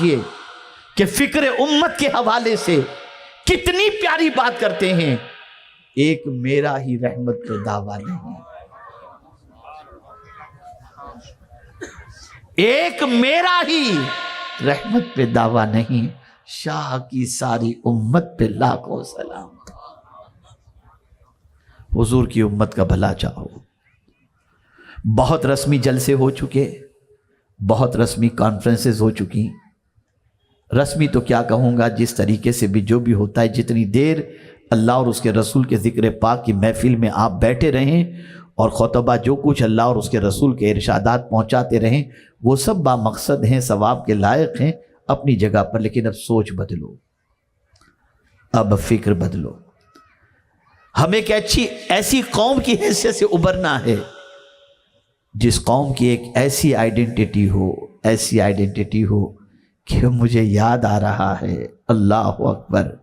یہ کہ فکر امت کے حوالے سے کتنی پیاری بات کرتے ہیں، ایک میرا ہی رحمت پہ دعویٰ نہیں، ایک میرا ہی رحمت پہ دعویٰ نہیں، شاہ کی ساری امت پہ لاکھوں سلام۔ حضور کی امت کا بھلا چاہو۔ بہت رسمی جلسے ہو چکے، بہت رسمی کانفرنسز ہو چکی، رسمی تو کیا کہوں گا، جس طریقے سے بھی جو بھی ہوتا ہے، جتنی دیر اللہ اور اس کے رسول کے ذکر پاک کی محفل میں آپ بیٹھے رہیں اور خطبہ جو کچھ اللہ اور اس کے رسول کے ارشادات پہنچاتے رہیں، وہ سب بامقصد ہیں، ثواب کے لائق ہیں اپنی جگہ پر، لیکن اب سوچ بدلو، اب فکر بدلو۔ ہمیں ایک ایسی قوم کی حیثیت سے ابھرنا ہے جس قوم کی ایک ایسی آئیڈینٹی ہو کہ مجھے یاد آ رہا ہے، اللہ اکبر،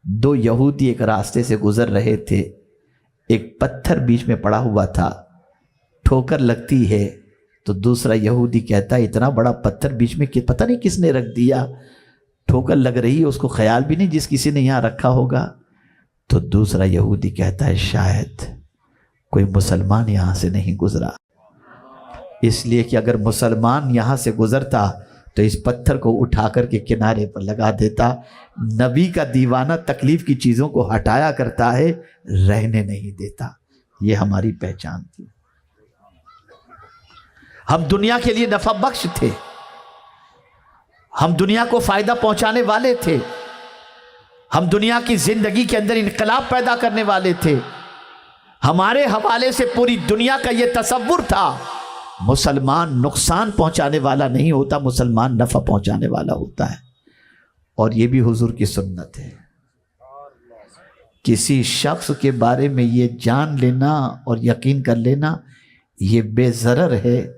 دو یہودی ایک راستے سے گزر رہے تھے، ایک پتھر بیچ میں پڑا ہوا تھا، ٹھوکر لگتی ہے تو دوسرا یہودی کہتا ہے اتنا بڑا پتھر بیچ میں پتہ نہیں کس نے رکھ دیا، ٹھوکر لگ رہی ہے، اس کو خیال بھی نہیں جس کسی نے یہاں رکھا ہوگا، تو دوسرا یہودی کہتا ہے شاید کوئی مسلمان یہاں سے نہیں گزرا، اس لیے کہ اگر مسلمان یہاں سے گزرتا تو اس پتھر کو اٹھا کر کے کنارے پر لگا دیتا۔ نبی کا دیوانہ تکلیف کی چیزوں کو ہٹایا کرتا ہے، رہنے نہیں دیتا۔ یہ ہماری پہچان تھی۔ ہم دنیا کے لیے نفع بخش تھے، ہم دنیا کو فائدہ پہنچانے والے تھے، ہم دنیا کی زندگی کے اندر انقلاب پیدا کرنے والے تھے۔ ہمارے حوالے سے پوری دنیا کا یہ تصور تھا مسلمان نقصان پہنچانے والا نہیں ہوتا، مسلمان نفع پہنچانے والا ہوتا ہے، اور یہ بھی حضور کی سنت ہے۔ کسی شخص کے بارے میں یہ جان لینا اور یقین کر لینا یہ بے ضرر ہے،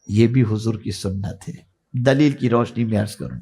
یہ بھی حضور کی سنت ہے۔ دلیل کی روشنی میں عرض کروں،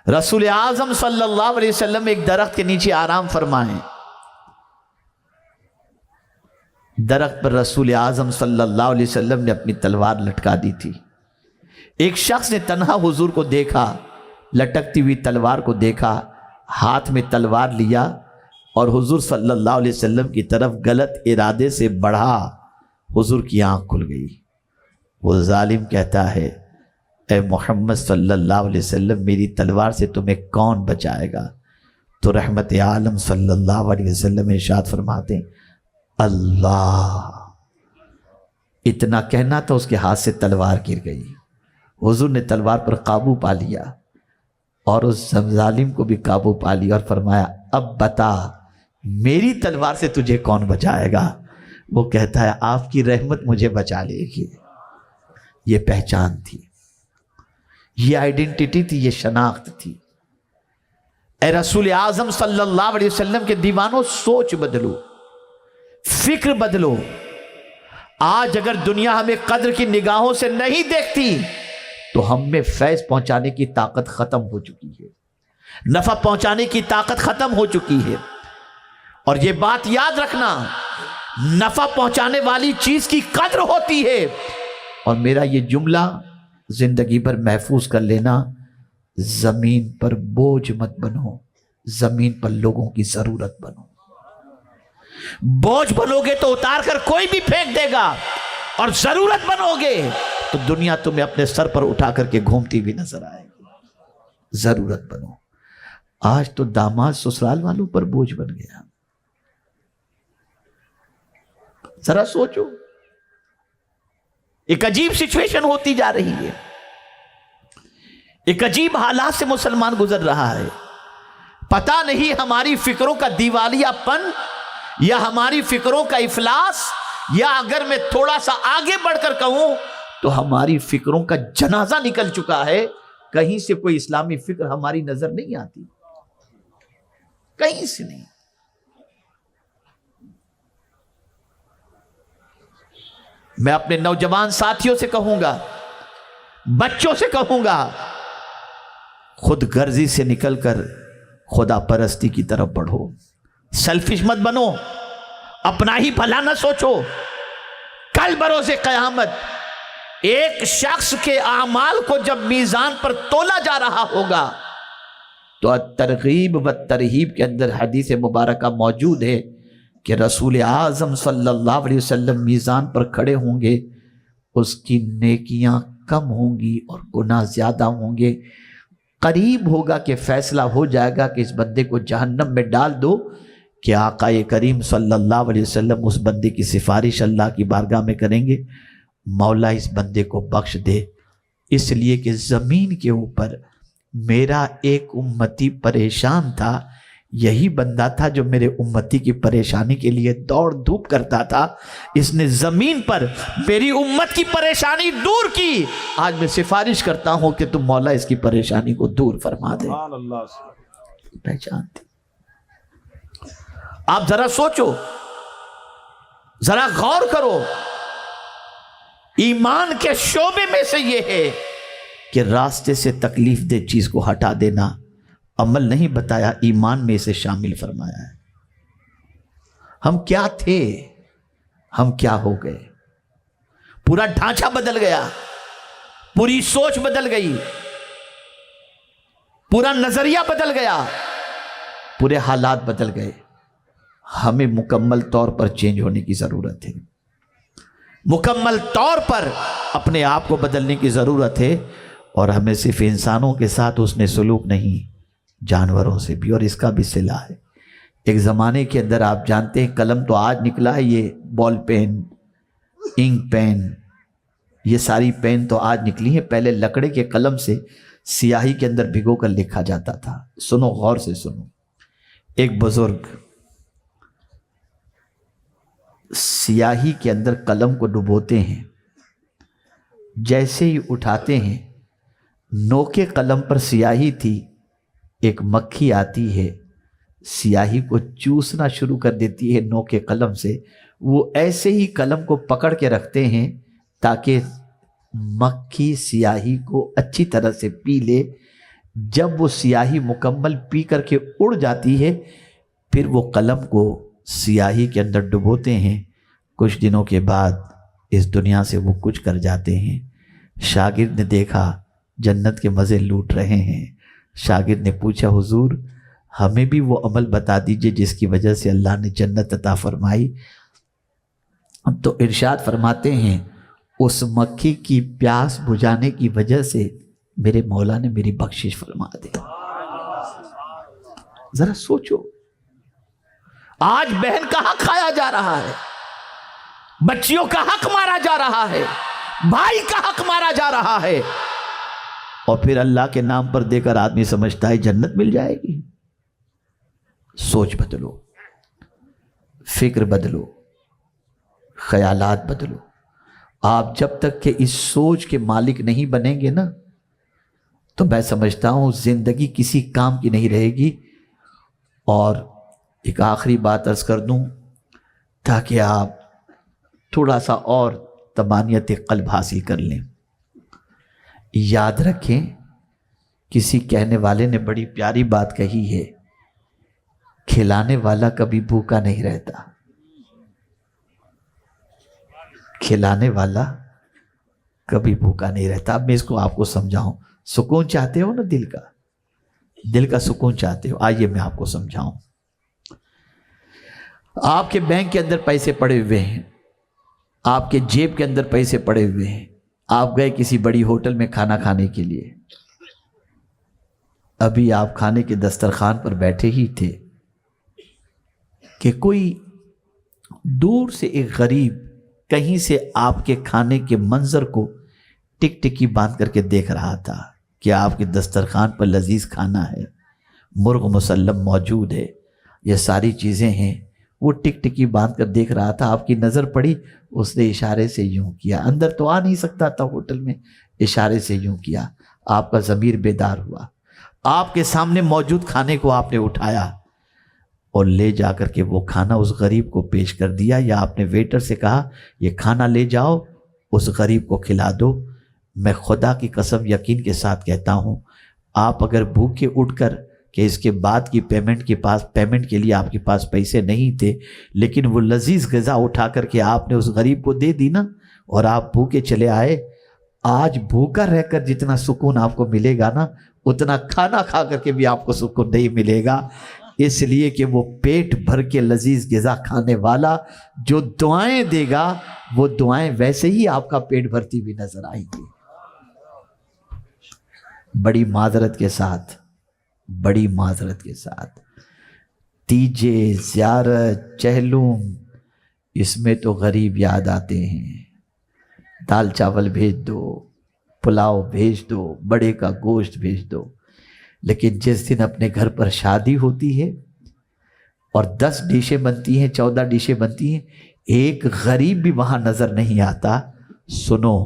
رسول اعظم صلی اللہ علیہ وسلم ایک درخت کے نیچے آرام فرمائیں، درخت پر رسول اعظم صلی اللہ علیہ وسلم نے اپنی تلوار لٹکا دی تھی۔ ایک شخص نے تنہا حضور کو دیکھا، لٹکتی ہوئی تلوار کو دیکھا، ہاتھ میں تلوار لیا اور حضور صلی اللہ علیہ وسلم کی طرف غلط ارادے سے بڑھا، حضور کی آنکھ کھل گئی۔ وہ ظالم کہتا ہے اے محمد صلی اللہ علیہ وسلم، میری تلوار سے تمہیں کون بچائے گا؟ تو رحمت عالم صلی اللہ علیہ وسلم ارشاد فرماتے ہیں اللہ، اتنا کہنا تھا اس کے ہاتھ سے تلوار گر گئی۔ حضور نے تلوار پر قابو پا لیا اور اس ظالم کو بھی قابو پا لیا اور فرمایا اب بتا میری تلوار سے تجھے کون بچائے گا؟ وہ کہتا ہے آپ کی رحمت مجھے بچا لے گی۔ یہ پہچان تھی، یہ آئیڈینٹی تھی، یہ شناخت تھی۔ اے رسول اعظم صلی اللہ علیہ وسلم کے دیوانوں، سوچ بدلو، فکر بدلو۔ آج اگر دنیا ہمیں قدر کی نگاہوں سے نہیں دیکھتی تو ہم میں فیض پہنچانے کی طاقت ختم ہو چکی ہے، نفع پہنچانے کی طاقت ختم ہو چکی ہے۔ اور یہ بات یاد رکھنا، نفع پہنچانے والی چیز کی قدر ہوتی ہے۔ اور میرا یہ جملہ زندگی پر محفوظ کر لینا، زمین پر بوجھ مت بنو، زمین پر لوگوں کی ضرورت بنو۔ بوجھ بنو گے تو اتار کر کوئی بھی پھینک دے گا، اور ضرورت بنو گے تو دنیا تمہیں اپنے سر پر اٹھا کر کے گھومتی بھی نظر آئے گی۔ ضرورت بنو۔ آج تو داماد سسرال والوں پر بوجھ بن گیا۔ ذرا سوچو، ایک عجیب سچویشن ہوتی جا رہی ہے، ایک عجیب حالات سے مسلمان گزر رہا ہے۔ پتہ نہیں ہماری فکروں کا دیوالیہ پن یا ہماری فکروں کا افلاس، یا اگر میں تھوڑا سا آگے بڑھ کر کہوں تو ہماری فکروں کا جنازہ نکل چکا ہے۔ کہیں سے کوئی اسلامی فکر ہماری نظر نہیں آتی، کہیں سے نہیں۔ میں اپنے نوجوان ساتھیوں سے کہوں گا، بچوں سے کہوں گا، خود غرضی سے نکل کر خدا پرستی کی طرف بڑھو۔ سیلفش مت بنو، اپنا ہی بھلا نہ سوچو۔ کل بروز قیامت ایک شخص کے اعمال کو جب میزان پر تولا جا رہا ہوگا تو ترغیب و ترہیب کے اندر حدیث مبارکہ موجود ہے کہ رسول اعظم صلی اللہ علیہ وسلم میزان پر کھڑے ہوں گے، اس کی نیکیاں کم ہوں گی اور گناہ زیادہ ہوں گے۔ قریب ہوگا کہ فیصلہ ہو جائے گا کہ اس بندے کو جہنم میں ڈال دو، کہ آقا کریم صلی اللہ علیہ وسلم اس بندے کی سفارش اللہ کی بارگاہ میں کریں گے، مولا اس بندے کو بخش دے، اس لیے کہ زمین کے اوپر میرا ایک امتی پریشان تھا، یہی بندہ تھا جو میرے امتی کی پریشانی کے لیے دوڑ دھوپ کرتا تھا، اس نے زمین پر میری امت کی پریشانی دور کی۔ آج میں سفارش کرتا ہوں کہ تم مولا اس کی پریشانی کو دور فرما دے۔ پہچان تھی۔ آپ ذرا سوچو، ذرا غور کرو، ایمان کے شعبے میں سے یہ ہے کہ راستے سے تکلیف دہ چیز کو ہٹا دینا، عمل نہیں بتایا، ایمان میں اسے شامل فرمایا ہے۔ ہم کیا تھے، ہم کیا ہو گئے، پورا ڈھانچہ بدل گیا، پوری سوچ بدل گئی، پورا نظریہ بدل گیا، پورے حالات بدل گئے۔ ہمیں مکمل طور پر چینج ہونے کی ضرورت ہے، مکمل طور پر اپنے آپ کو بدلنے کی ضرورت ہے، اور ہمیں صرف انسانوں کے ساتھ اس نے سلوک نہیں، جانوروں سے بھی، اور اس کا بھی صلہ ہے۔ ایک زمانے کے اندر آپ جانتے ہیں قلم تو آج نکلا ہے، یہ بال پین، انک پین، یہ ساری پین تو آج نکلی ہیں، پہلے لکڑے کے قلم سے سیاہی کے اندر بھگو کر لکھا جاتا تھا۔ سنو، غور سے سنو، ایک بزرگ سیاہی کے اندر قلم کو ڈبوتے ہیں، جیسے ہی اٹھاتے ہیں، نوکے قلم پر سیاہی تھی، ایک مکھی آتی ہے، سیاہی کو چوسنا شروع کر دیتی ہے نوکے قلم سے، وہ ایسے ہی قلم کو پکڑ کے رکھتے ہیں تاکہ مکھی سیاہی کو اچھی طرح سے پی لے۔ جب وہ سیاہی مکمل پی کر کے اڑ جاتی ہے، پھر وہ قلم کو سیاہی کے اندر ڈبوتے ہیں، کچھ دنوں کے بعد اس دنیا سے وہ کچھ کر جاتے ہیں۔ شاگرد نے دیکھا جنت کے مزے لوٹ رہے ہیں، شاگرد نے پوچھا حضور ہمیں بھی وہ عمل بتا دیجئے جس کی وجہ سے اللہ نے جنت عطا فرمائی۔ تو ارشاد فرماتے ہیں اس مکھی کی پیاس بجھانے کی وجہ سے میرے مولا نے میری بخشش فرما دی۔ ذرا سوچو، آج بہن کا حق کھایا جا رہا ہے، بچیوں کا حق مارا جا رہا ہے، بھائی کا حق مارا جا رہا ہے، اور پھر اللہ کے نام پر دے کر آدمی سمجھتا ہے جنت مل جائے گی۔ سوچ بدلو، فکر بدلو، خیالات بدلو۔ آپ جب تک کہ اس سوچ کے مالک نہیں بنیں گے نا، تو میں سمجھتا ہوں زندگی کسی کام کی نہیں رہے گی۔ اور ایک آخری بات عرض کر دوں تاکہ آپ تھوڑا سا اور طمانینت قلب حاصل کر لیں۔ یاد رکھیں، کسی کہنے والے نے بڑی پیاری بات کہی ہے، کھلانے والا کبھی بھوکا نہیں رہتا۔ کھلانے والا کبھی بھوکا نہیں رہتا۔ اب میں اس کو آپ کو سمجھاؤں، سکون چاہتے ہو نا، دل کا سکون چاہتے ہو، آئیے میں آپ کو سمجھاؤں۔ آپ کے بینک کے اندر پیسے پڑے ہوئے ہیں، آپ کے جیب کے اندر پیسے پڑے ہوئے ہیں، آپ گئے کسی بڑی ہوٹل میں کھانا کھانے کے لیے، ابھی آپ کھانے کے دسترخوان پر بیٹھے ہی تھے کہ کوئی دور سے ایک غریب کہیں سے آپ کے کھانے کے منظر کو ٹک ٹکی باندھ کر کے دیکھ رہا تھا کہ آپ کے دسترخوان پر لذیذ کھانا ہے، مرغ مسلم موجود ہے، یہ ساری چیزیں ہیں، وہ ٹک ٹکی باندھ کر دیکھ رہا تھا۔ آپ کی نظر پڑی، اس نے اشارے سے یوں کیا، اندر تو آ نہیں سکتا تھا ہوٹل میں، اشارے سے یوں کیا، آپ کا ضمیر بیدار ہوا، آپ کے سامنے موجود کھانے کو آپ نے اٹھایا اور لے جا کر کے وہ کھانا اس غریب کو پیش کر دیا، یا آپ نے ویٹر سے کہا یہ کھانا لے جاؤ اس غریب کو کھلا دو۔ میں خدا کی قسم یقین کے ساتھ کہتا ہوں، آپ اگر بھوکے اٹھ کر کہ اس کے بعد کی پیمنٹ کے لیے آپ کے پاس پیسے نہیں تھے، لیکن وہ لذیذ غذا اٹھا کر کے آپ نے اس غریب کو دے دی نا، اور آپ بھوکے چلے آئے، آج بھوکا رہ کر جتنا سکون آپ کو ملے گا نا، اتنا کھانا کھا کر کے بھی آپ کو سکون نہیں ملے گا، اس لیے کہ وہ پیٹ بھر کے لذیذ غذا کھانے والا جو دعائیں دے گا، وہ دعائیں ویسے ہی آپ کا پیٹ بھرتی ہوئی نظر آئیں گی۔ بڑی معذرت کے ساتھ، بڑی معذرت کے ساتھ، تیجے، زیارت، چہلم، اس میں تو غریب یاد آتے ہیں۔ دال چاول بھیج دو، پلاؤ بھیج دو، بڑے کا گوشت بھیج دو، لیکن جس دن اپنے گھر پر شادی ہوتی ہے اور 10 ڈشیں بنتی ہیں، 14 ڈشیں بنتی ہیں، ایک غریب بھی وہاں نظر نہیں آتا۔ سنو،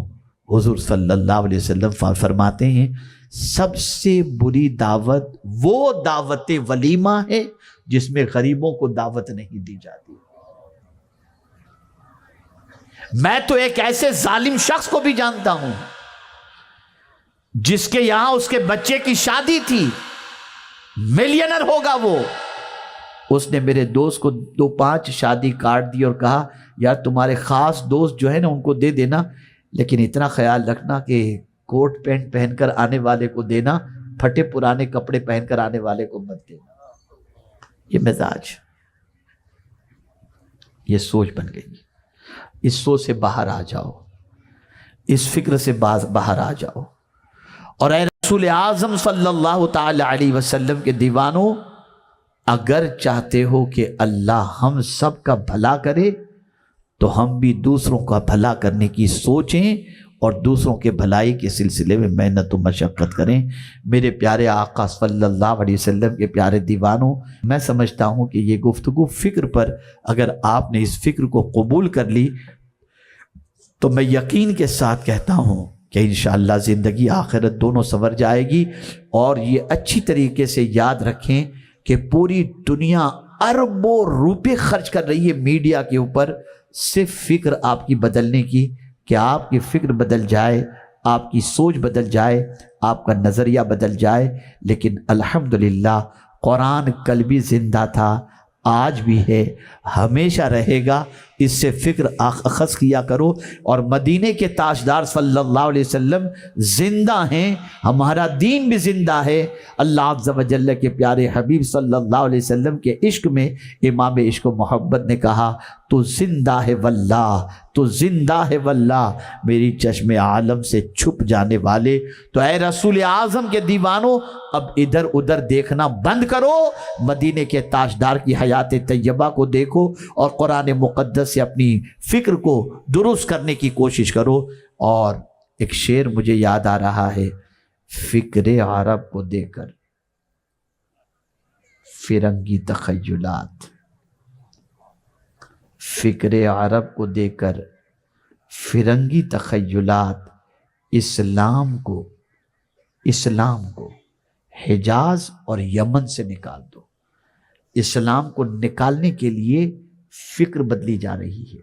حضور صلی اللہ علیہ وسلم فرماتے ہیں سب سے بری دعوت وہ دعوت ولیمہ ہے جس میں غریبوں کو دعوت نہیں دی جاتی۔ میں تو ایک ایسے ظالم شخص کو بھی جانتا ہوں جس کے یہاں اس کے بچے کی شادی تھی، ملینر ہوگا وہ، اس نے میرے دوست کو 2-5 شادی کاٹ دی اور کہا یار تمہارے خاص دوست جو ہے نا ان کو دے دینا، لیکن اتنا خیال رکھنا کہ کوٹ پینٹ پہن کر آنے والے کو دینا، پھٹے پرانے کپڑے پہن کر آنے والے کو مت دینا۔ یہ مزاج، یہ سوچ بن گئی۔ اس سوچ سے باہر آ جاؤ، اس فکر سے باہر آ جاؤ، اور اے رسول اعظم صلی اللہ تعالی علیہ وسلم کے دیوانوں، اگر چاہتے ہو کہ اللہ ہم سب کا بھلا کرے تو ہم بھی دوسروں کا بھلا کرنے کی سوچیں اور دوسروں کے بھلائی کے سلسلے میں محنت و مشقت کریں۔ میرے پیارے آقا صلی اللہ علیہ وسلم کے پیارے دیوانوں، میں سمجھتا ہوں کہ یہ گفتگو فکر پر، اگر آپ نے اس فکر کو قبول کر لی تو میں یقین کے ساتھ کہتا ہوں کہ انشاءاللہ زندگی آخرت دونوں سنور جائے گی۔ اور یہ اچھی طریقے سے یاد رکھیں کہ پوری دنیا اربوں روپے خرچ کر رہی ہے میڈیا کے اوپر، صرف فکر آپ کی بدلنے کی، کہ آپ کی فکر بدل جائے، آپ کی سوچ بدل جائے، آپ کا نظریہ بدل جائے۔ لیکن الحمدللہ قرآن کل بھی زندہ تھا، آج بھی ہے، ہمیشہ رہے گا۔ اس سے فکر اخذ کیا کرو، اور مدینے کے تاجدار صلی اللہ علیہ وسلم زندہ ہیں، ہمارا دین بھی زندہ ہے۔ اللہ عز و جل کے پیارے حبیب صلی اللہ علیہ وسلم کے عشق میں امام عشق و محبت نے کہا تو زندہ ہے واللہ، تو زندہ ہے واللہ، میری چشم عالم سے چھپ جانے والے۔ تو اے رسول اعظم کے دیوانوں، اب ادھر ادھر دیکھنا بند کرو، مدینے کے تاجدار کی حیات طیبہ کو دیکھو اور قرآن مقدس سے اپنی فکر کو درست کرنے کی کوشش کرو۔ اور ایک شعر مجھے یاد آ رہا ہے، فکر عرب کو دے کر فرنگی تخیلات، فکر عرب کو دے کر فرنگی تخیلات، اسلام کو حجاز اور یمن سے نکال دو۔ اسلام کو نکالنے کے لیے فکر بدلی جا رہی ہے،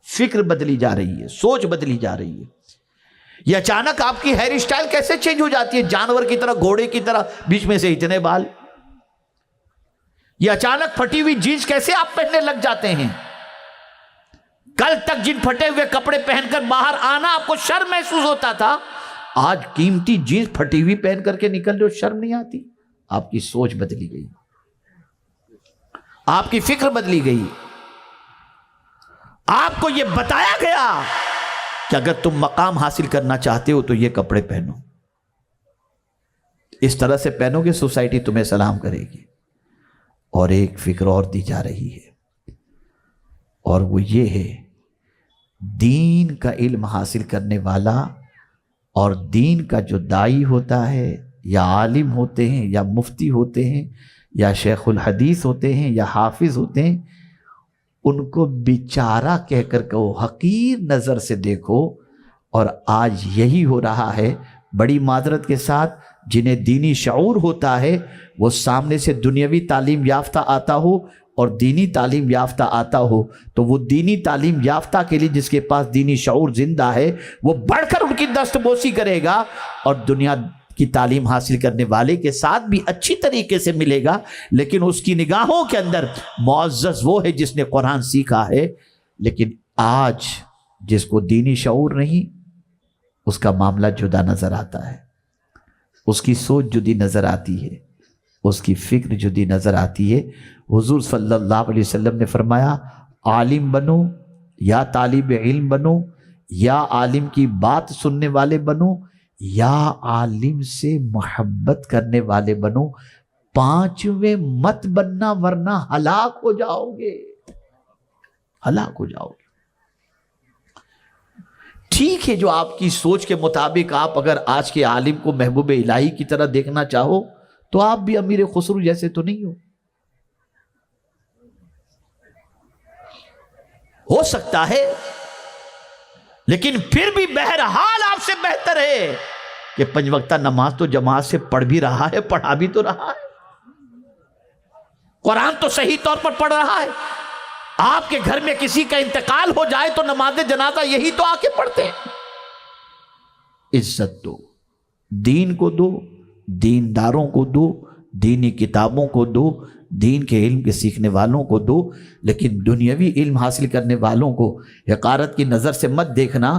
فکر بدلی جا رہی ہے، سوچ بدلی جا رہی ہے۔ یہ اچانک آپ کی ہیئر اسٹائل کیسے چینج ہو جاتی ہے، جانور کی طرح، گھوڑے کی طرح، بیچ میں سے اتنے بال؟ یہ اچانک پھٹی ہوئی جینس کیسے آپ پہننے لگ جاتے ہیں؟ کل تک جن پھٹے ہوئے کپڑے پہن کر باہر آنا آپ کو شرم محسوس ہوتا تھا، آج قیمتی جینس پھٹی ہوئی پہن کر کے نکل رہے ہو، شرم نہیں آتی؟ آپ کی سوچ بدلی گئی، آپ کی فکر بدلی گئی۔ آپ کو یہ بتایا گیا کہ اگر تم مقام حاصل کرنا چاہتے ہو تو یہ کپڑے پہنو، اس طرح سے پہنو گے سوسائٹی تمہیں سلام کرے گی۔ اور ایک فکر اور دی جا رہی ہے، اور وہ یہ ہے، دین کا علم حاصل کرنے والا اور دین کا جو داعی ہوتا ہے، یا عالم ہوتے ہیں، یا مفتی ہوتے ہیں، یا شیخ الحدیث ہوتے ہیں، یا حافظ ہوتے ہیں، ان کو بیچارہ کہہ کر کہو، حقیر نظر سے دیکھو۔ اور آج یہی ہو رہا ہے، بڑی معذرت کے ساتھ، جنہیں دینی شعور ہوتا ہے وہ سامنے سے دنیاوی تعلیم یافتہ آتا ہو اور دینی تعلیم یافتہ آتا ہو، تو وہ دینی تعلیم یافتہ کے لیے جس کے پاس دینی شعور زندہ ہے وہ بڑھ کر ان کی دست بوسی کرے گا، اور دنیا کی تعلیم حاصل کرنے والے کے ساتھ بھی اچھی طریقے سے ملے گا، لیکن اس کی نگاہوں کے اندر معزز وہ ہے جس نے قرآن سیکھا ہے۔ لیکن آج جس کو دینی شعور نہیں، اس کا معاملہ جدا نظر آتا ہے، اس کی سوچ جدی نظر آتی ہے، اس کی فکر جدی نظر آتی ہے۔ حضور صلی اللہ علیہ وسلم نے فرمایا عالم بنو یا طالب علم بنو یا عالم کی بات سننے والے بنو یا عالم سے محبت کرنے والے بنو، پانچویں مت بننا ورنہ ہلاک ہو جاؤ گے، ہلاک ہو جاؤ گے۔ ٹھیک ہے، جو آپ کی سوچ کے مطابق آپ اگر آج کے عالم کو محبوب الہی کی طرح دیکھنا چاہو تو آپ بھی امیر خسرو جیسے تو نہیں ہو سکتا ہے، لیکن پھر بھی بہرحال آپ سے بہتر ہے کہ 5 وقتہ نماز تو جماعت سے پڑھ بھی رہا ہے، پڑھا بھی تو رہا ہے، قرآن تو صحیح طور پر پڑھ رہا ہے۔ آپ کے گھر میں کسی کا انتقال ہو جائے تو نماز جنازہ یہی تو آ کے پڑھتے ہیں۔ عزت دو، دین کو دو، دینداروں کو دو، دینی کتابوں کو دو، دین کے علم کے سیکھنے والوں کو دو، لیکن دنیاوی علم حاصل کرنے والوں کو حقارت کی نظر سے مت دیکھنا،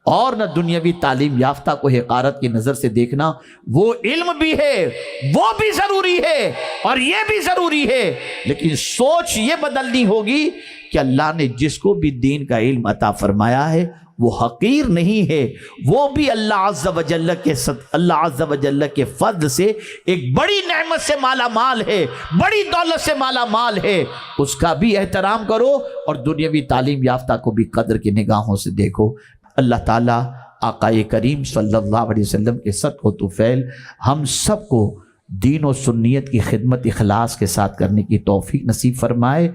اور نہ دنیاوی تعلیم یافتہ کو حقارت کی نظر سے دیکھنا۔ وہ علم بھی ہے، وہ بھی ضروری ہے، اور یہ بھی ضروری ہے، لیکن سوچ یہ بدلنی ہوگی کہ اللہ نے جس کو بھی دین کا علم عطا فرمایا ہے وہ حقیر نہیں ہے، وہ بھی اللہ عز و جل کے فضل سے ایک بڑی نعمت سے مالا مال ہے، بڑی دولت سے مالا مال ہے، اس کا بھی احترام کرو، اور دنیاوی تعلیم یافتہ کو بھی قدر کی نگاہوں سے دیکھو۔ اللہ تعالیٰ آقا کریم صلی اللہ علیہ وسلم کے صدق و طفیل ہم سب کو دین و سنیت کی خدمت اخلاص کے ساتھ کرنے کی توفیق نصیب فرمائے۔